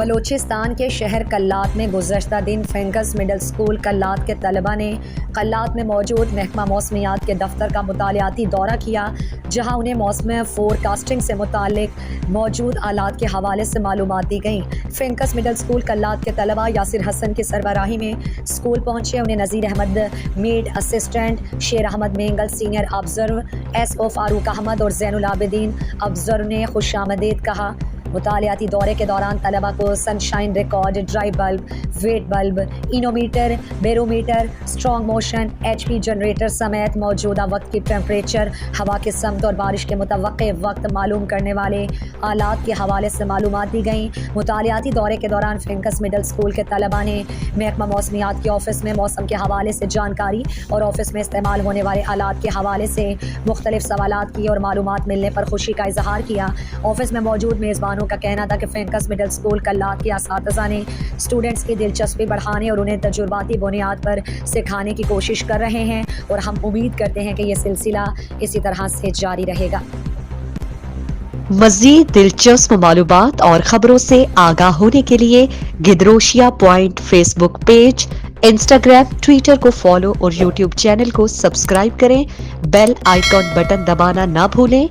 بلوچستان کے شہر کلات میں گزشتہ دن فینکس مڈل اسکول کلات کے طلبہ نے کلات میں موجود محکمہ موسمیات کے دفتر کا مطالعاتی دورہ کیا، جہاں انہیں موسم فور کاسٹنگ سے متعلق موجود آلات کے حوالے سے معلومات دی گئیں۔ فینکس مڈل اسکول کلات کے طلبہ یاسر حسن کی سربراہی میں اسکول پہنچے۔ انہیں نذیر احمد میڈ assistant, Sher Ahmed Mengal senior observer, S O Farooq Ahmed اور زین العابدین آبزرور نے خوش آمدید کہا۔ مطالعاتی دورے کے دوران طلبہ کو sunshine record, dry bulb, wet bulb, anemometer, barometer, strong motion, H P generator سمیت موجودہ وقت کی ٹیمپریچر، ہوا کی سمت اور بارش کے متوقع وقت معلوم کرنے والے آلات کے حوالے سے معلومات دی گئیں۔ مطالعاتی دورے کے دوران فینکس مڈل اسکول کے طلبہ نے محکمہ موسمیات کے آفس میں موسم کے حوالے سے جانکاری اور آفس میں استعمال ہونے والے آلات کے حوالے سے مختلف سوالات کیے اور معلومات ملنے پر خوشی کا اظہار کیا۔ آفس میں موجود میزبانوں کا کہنا تھا کہ فینکس مڈل اسکول کلات کے اساتذہ نے اسٹوڈنٹس کی دلچسپی بڑھانے اور انہیں تجرباتی بنیاد پر سکھانے کی کوشش کر رہے ہیں، اور ہم امید کرتے ہیں کہ یہ سلسلہ اسی طرح سے جاری رہے گا۔ مزید دلچسپ معلومات اور خبروں سے آگاہ ہونے کے لیے Gedrosia point Facebook page, Instagram, Twitter کو فالو اور یوٹیوب چینل کو سبسکرائب کریں۔ بیل آئیکن بٹن دبانا نہ بھولیں